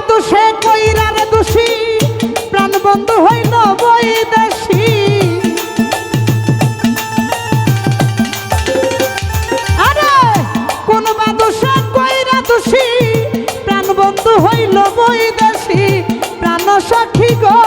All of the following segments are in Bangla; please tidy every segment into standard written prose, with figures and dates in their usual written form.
দোষে কইরা রে দোষী প্রাণ বন্ধু হইল বৈদেশী আরে কোন বা দোষে কইরা দোষী প্রাণ বন্ধু হইল বৈদেশী প্রাণ সখী গো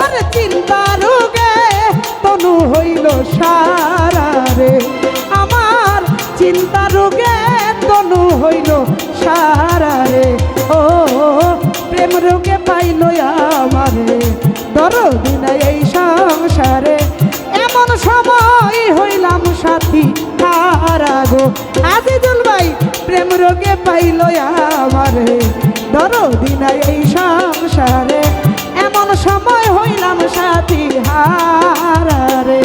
আরে চিন্তা রোগে তনু হইল সারা রে আমার চিন্তা রোগে তনু হইল সারা রে ও প্রেম রোগে পাইল আমারে দরদি নাই এই সংসারে এমন সময় হইলাম সাথী হারা গো আজিজুল ভাই প্রেম রোগে পাইল আমারে দরদি নাই এই সংসারে এমন সময় হইলাম সাথী হারা রে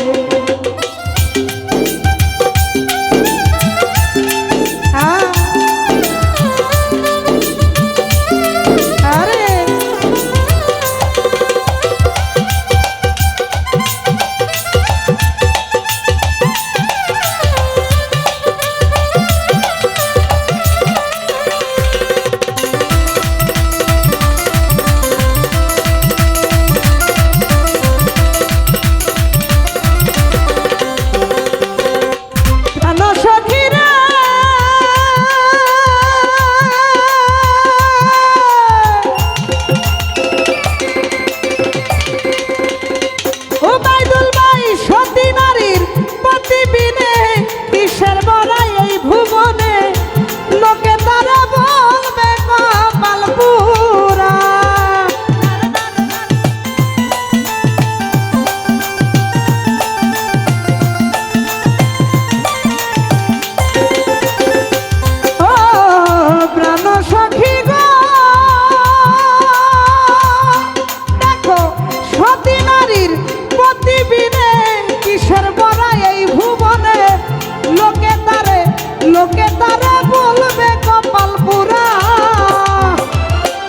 লোকে তারা বলবে কপাল পুরা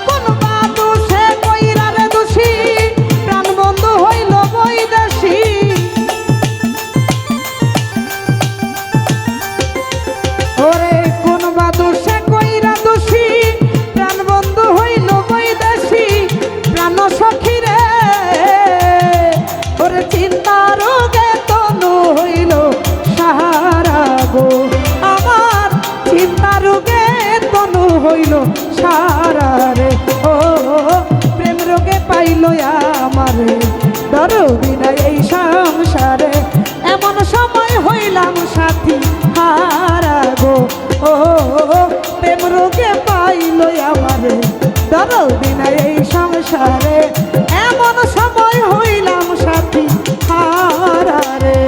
কোন বা দোষে কইরা রে দোষী প্রাণ বন্ধু হইল বৈদেশী ওরে কোন বা দোষে কইরা দোষী প্রাণ বন্ধু হইল বৈদেশী প্রাণ সখী রে ওরে চিন্তা রোগে তনু হইল সাহারা গো চিন্তা রোগে তনু হইল সারা রে ও প্রেম রোগে পাইল আমারে দরদি নাই এই সংসারে এমন সময় হইলাম সাথী হারা গো ও প্রেম রোগে পাইল আমারে দরদি নাই এই সংসারে এমন সময় হইলাম সাথী হারা রে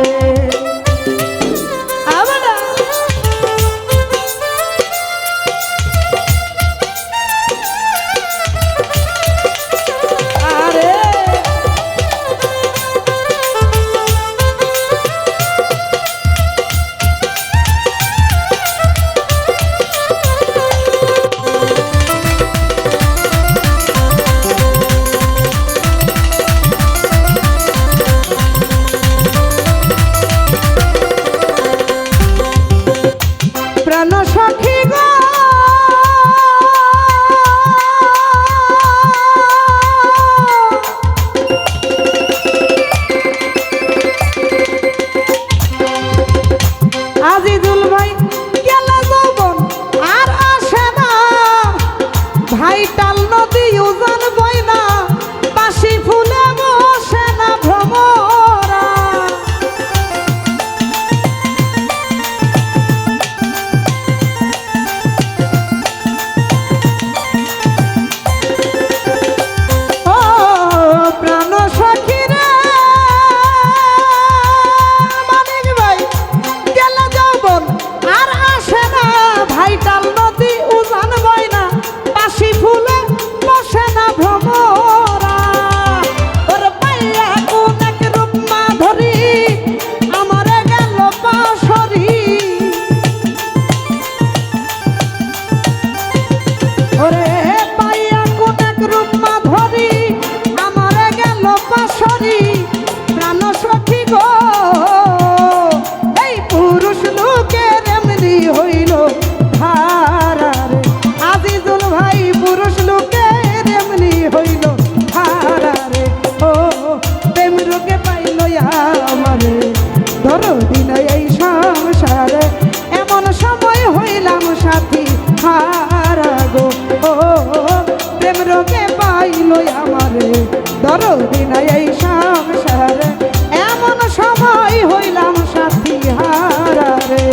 হইলাম সাথী হারা গো ও প্রেম রোগে পাইল আমারে দরদি নাই এই সংসারে এমন সময় হইলাম সাথী হারা রে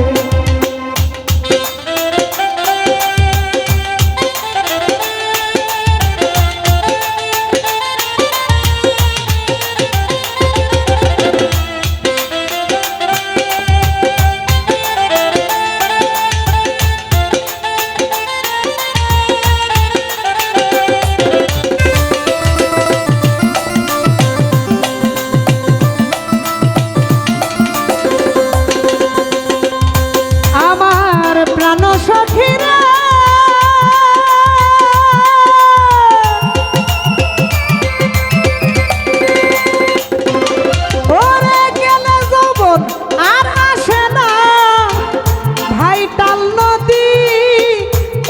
সখীরা ওরে গেলে যৌবন আর আসে না ভাইটাল নদী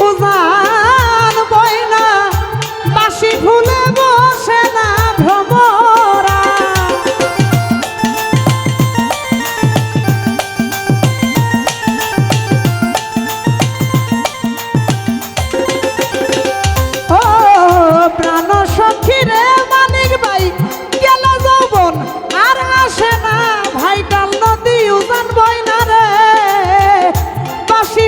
উজান বয় না বাসি ফুলে বসে না ভ্রমরা প্রাণ সখীরে মানিক ভাই গেল যৌবন আর আসে না ভাইটাল নদী উজান বয় না রে বাসি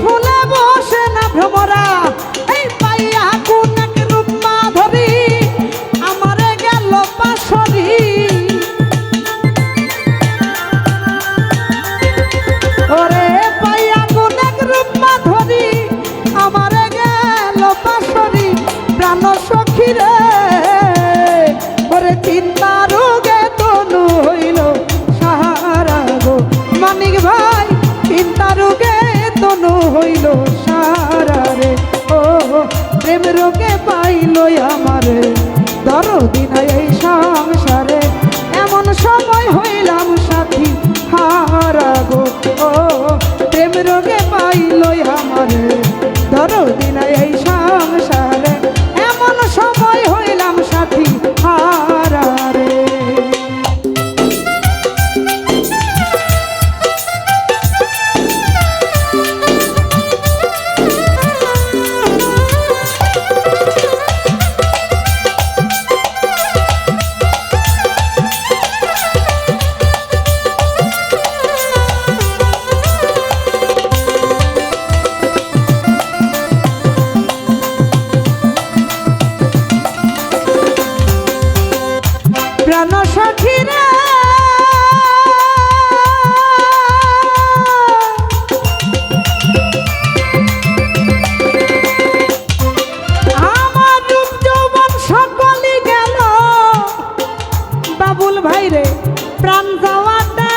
ফুলে বসে না ভ্রমরা এই পাইয়া কোন এক রূপ মাধুরী আমারে গেল পাশরি ওরে পাইয়া কোন এক রূপ মাধুরী আমারে পাশরি প্রাণ সখীরে ওরে চিন্তা রোগে তনু হইল সাহারা গো মানিক ভাই চিন্তা রোগে তনু হইল সাহারা রে ও প্রেম রোগে পাইল আমারে দরদি নাই এই সংসারে এমন সময় হইলাম সাথী হারা গো ও প্রেম রোগে পাইল আমারে দরদি নাই এই সংসারে এমন সময় হইলাম সাথী হারা রে প্রাণ সখীরা আমার রূপ যৌবন সকলই গেল বাবুল ভাই রে প্রাণ যাওয়াটা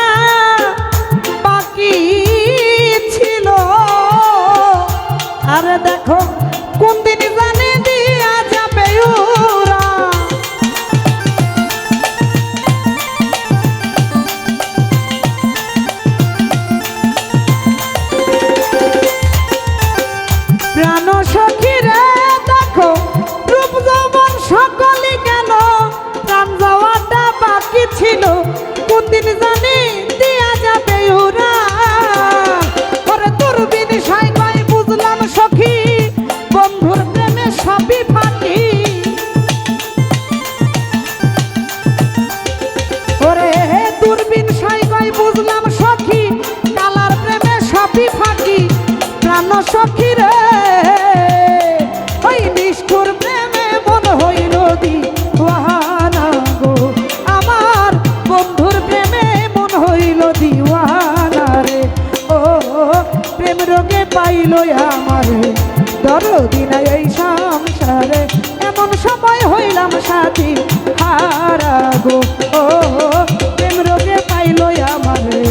বাকি ছিল আরে দেখো কোন দিন জানি দিয়া যাবে ওরা প্রাণ সখীরে দেখো রূপ যৌবন সকলই গেল প্রাণ যাওয়াটা বাকি ছিল কোন দিন জানি দিয়া যাবে ওরা ওরে দূরবীন সাইবাই বুঝলাম সখী বন্ধুর প্রেমে সবই ফাঁকি ওরে দূরবীন সাইবাই বুঝলাম সখী কালার প্রেমে সবই ফাঁকি প্রাণ সখীরে ওই নিষ্ঠুর প্রেমে মন হইল দিওয়ানা গো আমার বন্ধুর প্রেমে মন হইল দিওয়ানা রে ও প্রেম রোগে পাইল আমারে দরদি নাই এই সংসারে এমন সময় হইলাম সাথী হারা গো ও প্রেম রোগে পাইল আমারে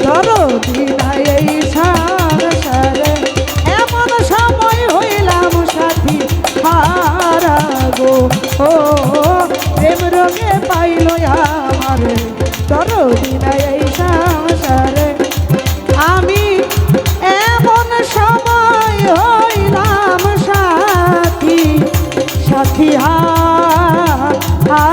দরদি নাই এই সংসারে এমন সময় হইলাম সাথী হারা গো ও প্রেম রোগে পাইল আমারে দরদি নাই এই সংসারে আমি এমন সময় হইলাম সাথী সাথী হারা